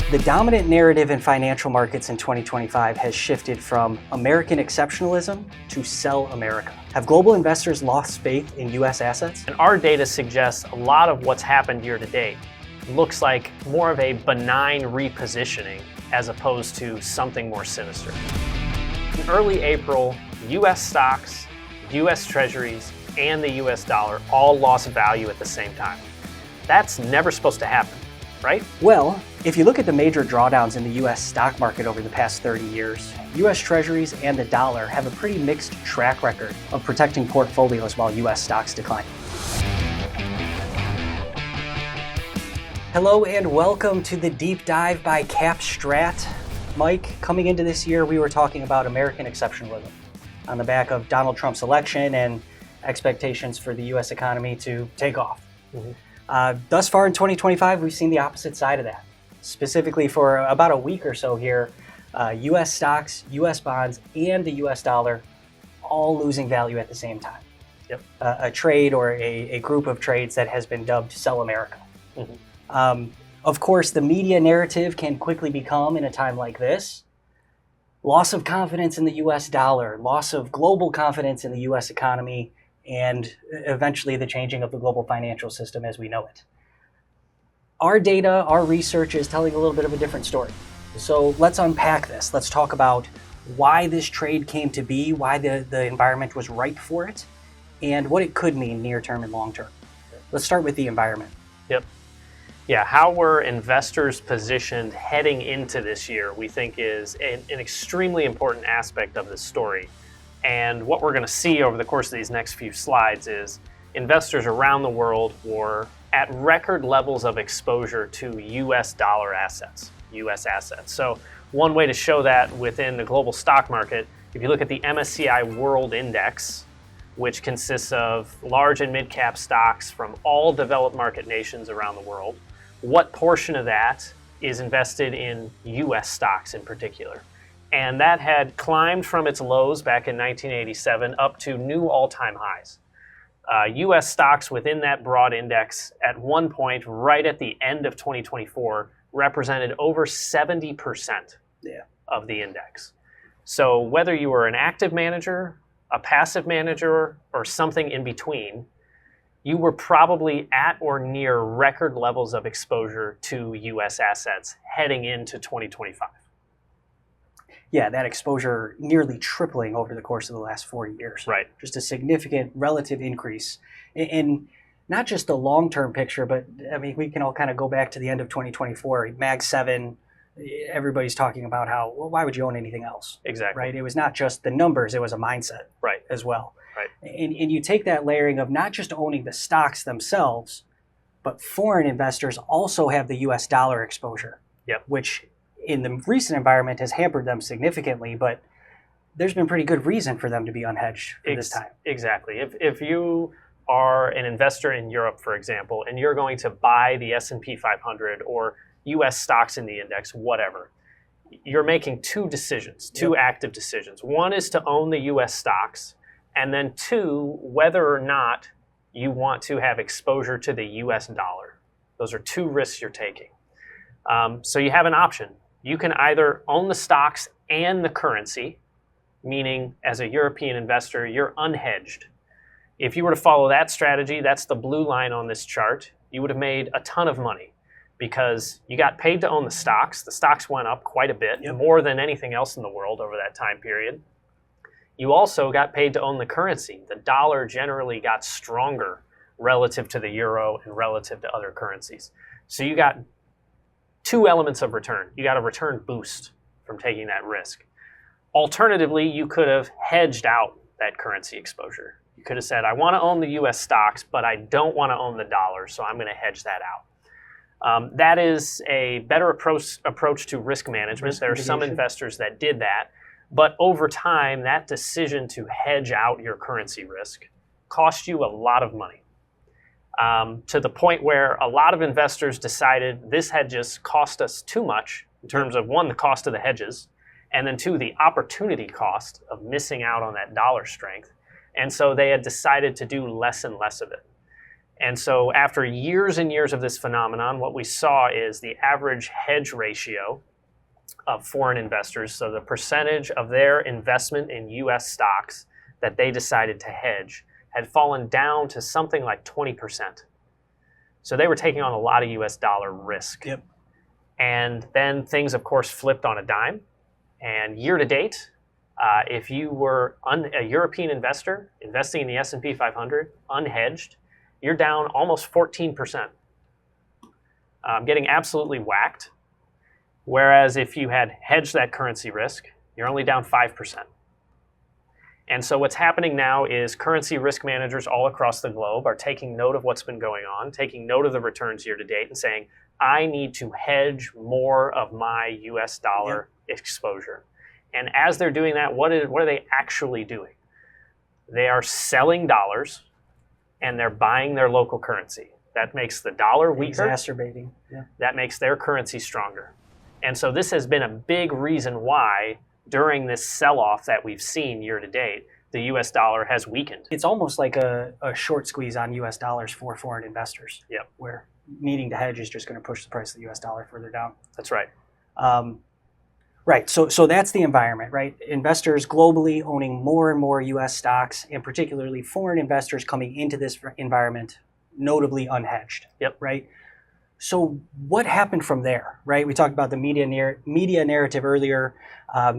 The dominant narrative in financial markets in 2025 has shifted from American exceptionalism to sell America. Have global investors lost faith in U.S. assets? And our data suggests a lot of what's happened year to date looks like more of a benign repositioning as opposed to something more sinister. In early April, U.S. stocks, U.S. Treasuries, and the U.S. dollar all lost value at the same time. That's never supposed to happen, right? Well, if you look at the major drawdowns in the U.S. stock market over the past 30 years, U.S. Treasuries and the dollar have a pretty mixed track record of protecting portfolios while U.S. stocks decline. Hello and welcome to the Deep Dive by STRAT. Mike, coming into this year, we were talking about American exceptionalism on the back of Donald Trump's election and expectations for the U.S. economy to take off. Thus far in 2025, we've seen the opposite side of that. Specifically for about a week or so here, U.S. stocks, U.S. bonds, and the U.S. dollar all losing value at the same time. Yep. A trade or a group of trades that has been dubbed Sell America. Of course, the media narrative can quickly become, in a time like this, loss of confidence in the U.S. dollar, loss of global confidence in the U.S. economy, and eventually the changing of the global financial system as we know it. Our data, our research is telling a little bit of a different story. So let's unpack this. Let's talk about why this trade came to be, why the environment was ripe for it, and what it could mean near term and long term. Let's start with the environment. Yep. Yeah, how were investors positioned heading into this year, we think is an extremely important aspect of this story. And what we're going to see over the course of these next few slides is investors around the world were at record levels of exposure to U.S. dollar assets, U.S. assets. So one way to show that within the global stock market, if you look at the MSCI World Index, which consists of large and mid-cap stocks from all developed market nations around the world, what portion of that is invested in U.S. stocks in particular? And that had climbed from its lows back in 1987 up to new all-time highs. U.S. stocks within that broad index at one point, right at the end of 2024, represented over 70% of the index. So whether you were an active manager, a passive manager, or something in between, you were probably at or near record levels of exposure to U.S. assets heading into 2025. Yeah, that exposure nearly tripling over the course of the last 4 years. Right. Just a significant relative increase in not just the long-term picture, but I mean, we can all kind of go back to the end of 2024, Mag 7, everybody's talking about how, well, why would you own anything else? Exactly. Right? It was not just the numbers, it was a mindset as well. Right. And you take that layering of not just owning the stocks themselves, but foreign investors also have the U.S. dollar exposure, which in the recent environment has hampered them significantly, but there's been pretty good reason for them to be unhedged for this time. Exactly. If you are an investor in Europe, for example, and you're going to buy the S&P 500 or U.S. stocks in the index, whatever, you're making two decisions, two active decisions. One is to own the U.S. stocks, and then two, whether or not you want to have exposure to the U.S. dollar. Those are two risks you're taking. So you have an option. You can either own the stocks and the currency, meaning as a European investor, you're unhedged. If you were to follow that strategy, that's the blue line on this chart, you would have made a ton of money because you got paid to own the stocks. The stocks went up quite a bit, more than anything else in the world over that time period. You also got paid to own the currency. The dollar generally got stronger relative to the euro and relative to other currencies. So you got two elements of return. You got a return boost from taking that risk. Alternatively, you could have hedged out that currency exposure. You could have said, I want to own the U.S. stocks, but I don't want to own the dollar, so I'm going to hedge that out. That is a better approach to risk management. There are some investors that did that, but over time, that decision to hedge out your currency risk cost you a lot of money. To the point where a lot of investors decided this had just cost us too much in terms of, one, the cost of the hedges, and then two, the opportunity cost of missing out on that dollar strength. And so they had decided to do less and less of it. And so after years and years of this phenomenon, what we saw is the average hedge ratio of foreign investors, so the percentage of their investment in US stocks that they decided to hedge, had fallen down to something like 20%. So they were taking on a lot of US dollar risk. Yep. And then things, of course, flipped on a dime. And year to date, if you were a European investor investing in the S&P 500, unhedged, you're down almost 14%. Getting absolutely whacked. Whereas if you had hedged that currency risk, you're only down 5%. And so what's happening now is currency risk managers all across the globe are taking note of what's been going on, taking note of the returns year to date and saying, I need to hedge more of my US dollar exposure. And as they're doing that, what are they actually doing? They are selling dollars and they're buying their local currency. That makes the dollar weaker. Exacerbating. Yeah. That makes their currency stronger. And so this has been a big reason why during this sell-off that we've seen year to date, the US dollar has weakened. It's almost like a short squeeze on US dollars for foreign investors. Yep. Where needing to hedge is just going to push the price of the US dollar further down. That's right. Right. So that's the environment, right? Investors globally owning more and more US stocks, and particularly foreign investors coming into this environment notably unhedged. Yep. Right. So what happened from there, right? We talked about the media narrative earlier.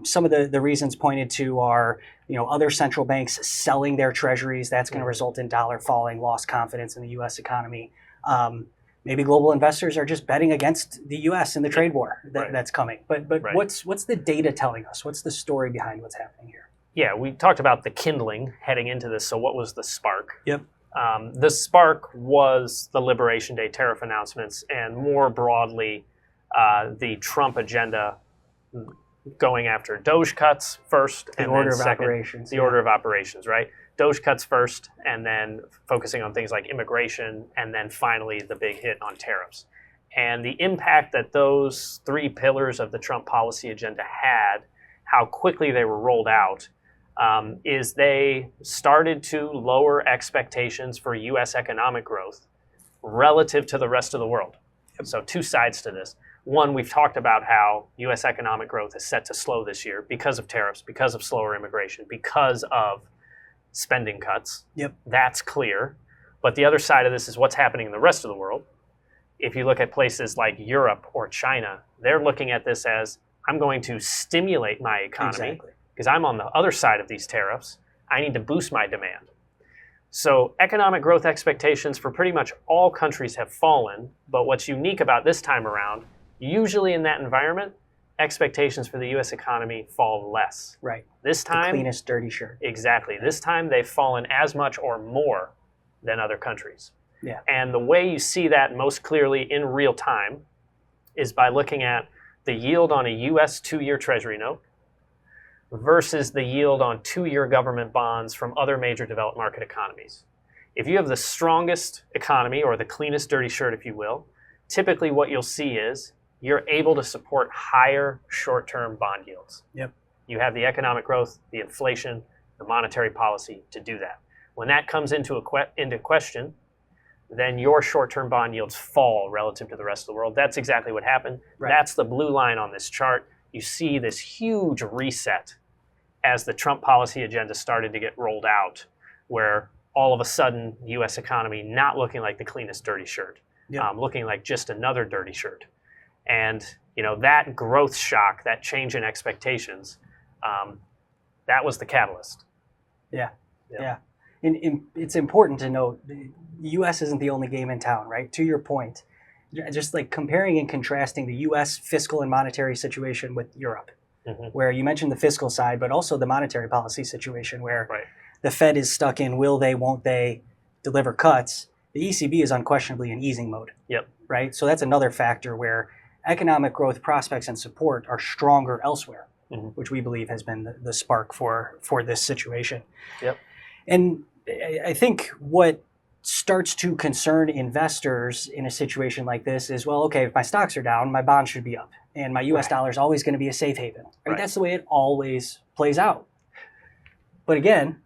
Some of the reasons pointed to are, other central banks selling their treasuries. That's going to result in dollar falling, lost confidence in the U.S. economy. Maybe global investors are just betting against the U.S. in the trade war that's coming. But Right. what's the data telling us? What's the story behind what's happening here? Yeah, we talked about the kindling heading into this. So what was the spark? Yep. The spark was the Liberation Day tariff announcements and more broadly, the Trump agenda going after Doge cuts first and order then of second. operations. The order of operations, right? Doge cuts first and then focusing on things like immigration and then finally the big hit on tariffs. And the impact that those three pillars of the Trump policy agenda had, how quickly they were rolled out, is they started to lower expectations for U.S. economic growth relative to the rest of the world. So two sides to this. One, we've talked about how U.S. economic growth is set to slow this year because of tariffs, because of slower immigration, because of spending cuts. Yep. That's clear. But the other side of this is what's happening in the rest of the world. If you look at places like Europe or China, they're looking at this as, I'm going to stimulate my economy. Exactly. Because I'm on the other side of these tariffs, I need to boost my demand. So economic growth expectations for pretty much all countries have fallen, but what's unique about this time around, usually in that environment, expectations for the US economy fall less. Right. This time, The cleanest dirty shirt. exactly. This time they've fallen as much or more than other countries. Yeah. And the way you see that most clearly in real time is by looking at the yield on a US 2-year Treasury note versus the yield on 2-year government bonds from other major developed market economies. If you have the strongest economy, or the cleanest dirty shirt, if you will, typically what you'll see is you're able to support higher short-term bond yields. Yep. You have the economic growth, the inflation, the monetary policy to do that. When that comes into question, then your short-term bond yields fall relative to the rest of the world. That's exactly what happened. Right. That's the blue line on this chart. You see this huge reset as the Trump policy agenda started to get rolled out, where all of a sudden, U.S. economy not looking like the cleanest dirty shirt, looking like just another dirty shirt. And that growth shock, that change in expectations, that was the catalyst. Yeah. And it's important to note, the U.S. isn't the only game in town, right? To your point, just like comparing and contrasting the U.S. fiscal and monetary situation with Europe, where you mentioned the fiscal side, but also the monetary policy situation where the Fed is stuck in will they, won't they deliver cuts. The ECB is unquestionably in easing mode, right? So that's another factor where economic growth prospects and support are stronger elsewhere, which we believe has been the spark for this situation. And I think what starts to concern investors in a situation like this is, well, okay, if my stocks are down, my bonds should be up, and my US dollar is always going to be a safe haven. Right? That's the way it always plays out. But again,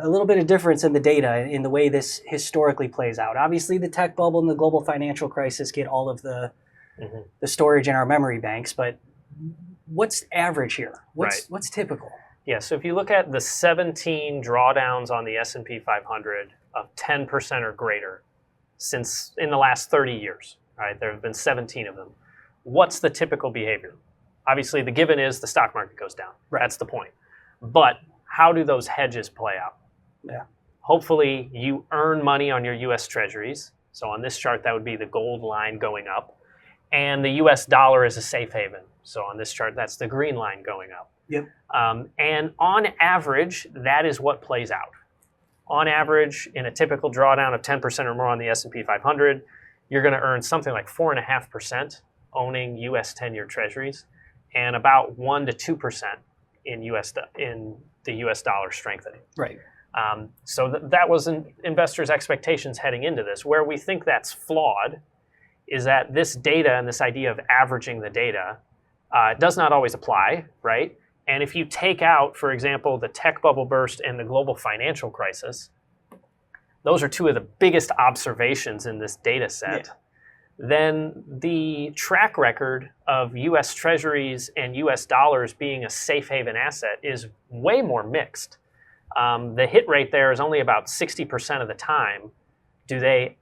a little bit of difference in the data in the way this historically plays out. Obviously, the tech bubble and the global financial crisis get all of the storage in our memory banks, but what's average here? What's typical? Yeah, so if you look at the 17 drawdowns on the S&P 500 of 10% or greater since in the last 30 years, right? There have been 17 of them. What's the typical behavior? Obviously, the given is the stock market goes down. Right. That's the point. But how do those hedges play out? Yeah. Hopefully, you earn money on your U.S. Treasuries. So on this chart, that would be the gold line going up. And the U.S. dollar is a safe haven. So on this chart, that's the green line going up. Yep. And on average, that is what plays out. On average, in a typical drawdown of 10% or more on the S&P 500, you're going to earn something like 4.5% owning U.S. 10-year Treasuries, and about 1 to 2% in the U.S. dollar strengthening. Right. So that was investors' expectations heading into this. Where we think that's flawed is that this data and this idea of averaging the data does not always apply, right? And if you take out, for example, the tech bubble burst and the global financial crisis, those are two of the biggest observations in this data set. Yeah. Then the track record of U.S. Treasuries and U.S. dollars being a safe haven asset is way more mixed. The hit rate there is only about 60% of the time do they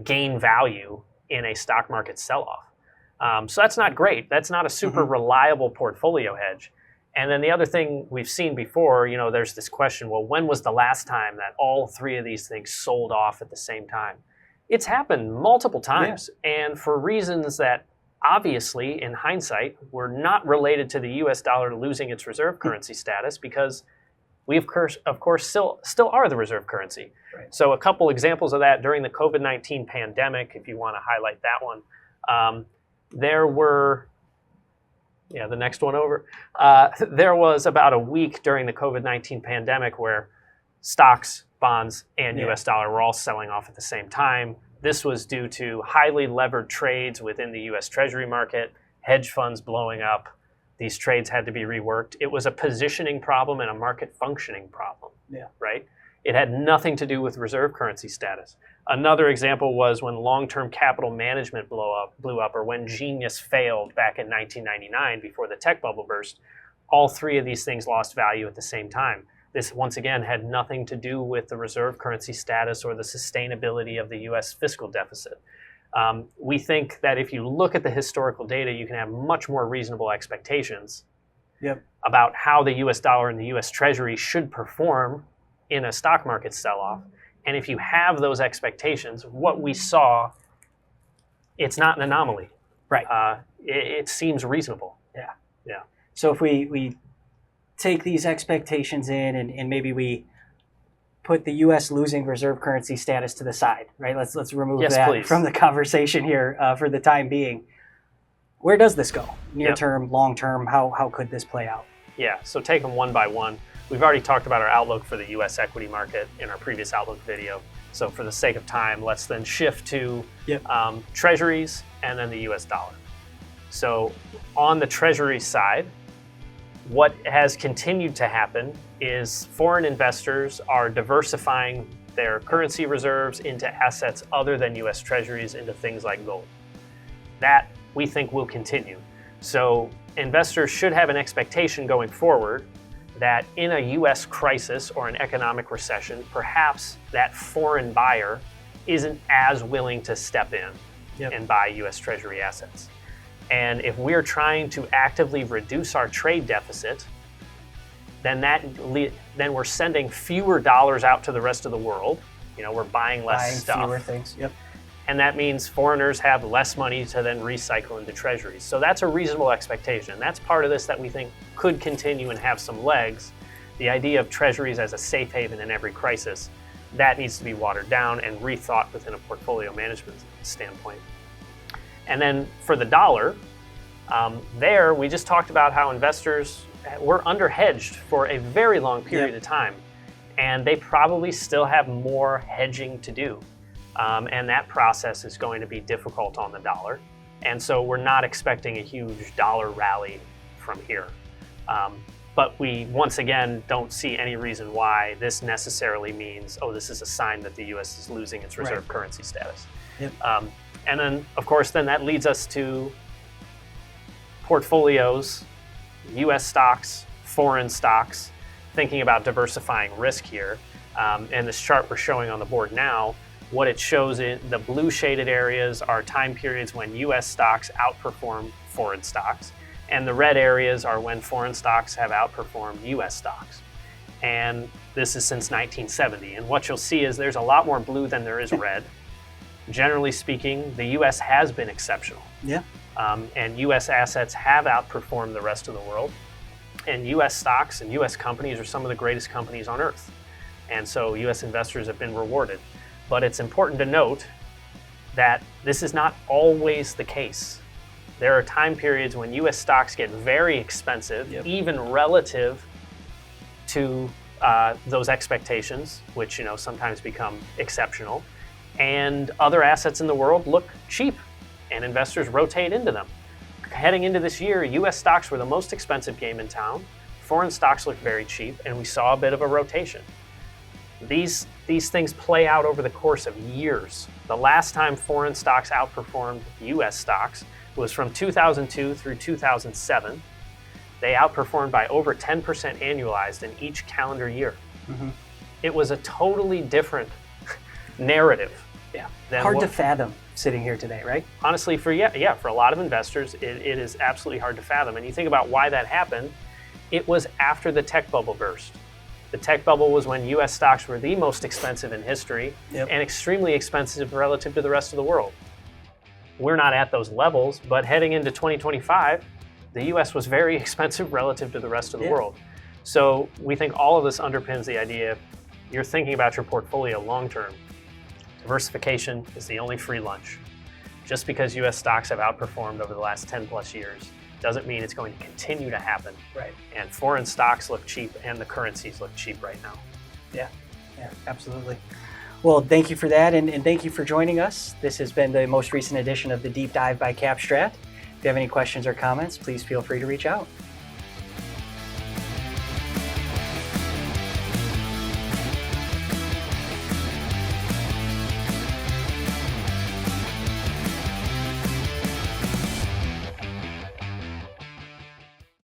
gain value in a stock market sell-off. So that's not great. That's not a super reliable portfolio hedge. And then the other thing we've seen before, there's this question, well, when was the last time that all three of these things sold off at the same time? It's happened multiple times, and for reasons that obviously, in hindsight, were not related to the U.S. dollar losing its reserve currency status, because we, of course, still are the reserve currency. Right. So a couple examples of that during the COVID-19 pandemic, if you want to highlight that one, there were... Yeah, the next one over. There was about a week during the COVID-19 pandemic where stocks, bonds, and U.S. dollar were all selling off at the same time. This was due to highly levered trades within the U.S. Treasury market, hedge funds blowing up. These trades had to be reworked. It was a positioning problem and a market functioning problem, right? It had nothing to do with reserve currency status. Another example was when long-term capital management blew up, or when Genius failed back in 1999 before the tech bubble burst. All three of these things lost value at the same time. This, once again, had nothing to do with the reserve currency status or the sustainability of the U.S. fiscal deficit. We think that if you look at the historical data, you can have much more reasonable expectations about how the U.S. dollar and the U.S. Treasury should perform in a stock market sell-off. And if you have those expectations, what we saw, it's not an anomaly. Right. It seems reasonable. Yeah. So if we take these expectations in and maybe we put the U.S. losing reserve currency status to the side, right? Let's remove that from the conversation here for the time being. Where does this go? Near term, long term, how could this play out? Yeah, so take them one by one. We've already talked about our outlook for the U.S. equity market in our previous outlook video. So for the sake of time, let's then shift to Treasuries and then the U.S. dollar. So on the Treasury side, what has continued to happen is foreign investors are diversifying their currency reserves into assets other than U.S. Treasuries, into things like gold. That we think will continue. So investors should have an expectation going forward that in a U.S. crisis or an economic recession, perhaps that foreign buyer isn't as willing to step in and buy U.S. Treasury assets. And if we're trying to actively reduce our trade deficit, then we're sending fewer dollars out to the rest of the world. We're buying less stuff. Fewer things. And that means foreigners have less money to then recycle into treasuries. So that's a reasonable expectation. That's part of this that we think could continue and have some legs. The idea of treasuries as a safe haven in every crisis, that needs to be watered down and rethought within a portfolio management standpoint. And then for the dollar, there we just talked about how investors were underhedged for a very long period of time, and they probably still have more hedging to do. And that process is going to be difficult on the dollar. And so we're not expecting a huge dollar rally from here. But we, once again, don't see any reason why this necessarily means, oh, this is a sign that the U.S. is losing its reserve currency status. Yep. And then, of course, then that leads us to portfolios, U.S. stocks, foreign stocks, thinking about diversifying risk here. And this chart we're showing on the board now, what it shows in the blue shaded areas are time periods when U.S. stocks outperform foreign stocks. And the red areas are when foreign stocks have outperformed U.S. stocks. And this is since 1970. And what you'll see is there's a lot more blue than there is red. Generally speaking, the U.S. has been exceptional. Yeah. And U.S. assets have outperformed the rest of the world. And U.S. stocks and U.S. companies are some of the greatest companies on earth. And so U.S. investors have been rewarded. But it's important to note that this is not always the case. There are time periods when U.S. stocks get very expensive, even relative to those expectations, which sometimes become exceptional, and other assets in the world look cheap, and investors rotate into them. Heading into this year, U.S. stocks were the most expensive game in town. Foreign stocks looked very cheap, and we saw a bit of a rotation. These things play out over the course of years. The last time foreign stocks outperformed U.S. stocks was from 2002 through 2007. They outperformed by over 10% annualized in each calendar year. Mm-hmm. It was a totally different narrative. Yeah, hard to fathom sitting here today, right? Honestly, for a lot of investors, it is absolutely hard to fathom. And you think about why that happened, it was after the tech bubble burst. The tech bubble was when U.S. stocks were the most expensive in history and extremely expensive relative to the rest of the world. We're not at those levels, but heading into 2025, the U.S. was very expensive relative to the rest of the world. So we think all of this underpins the idea if you're thinking about your portfolio long-term, diversification is the only free lunch. Just because U.S. stocks have outperformed over the last 10 plus years doesn't mean it's going to continue to happen. Right. And foreign stocks look cheap and the currencies look cheap right now. Yeah, absolutely. Well, thank you for that, and thank you for joining us. This has been the most recent edition of the Deep Dive by STRAT. If you have any questions or comments, please feel free to reach out.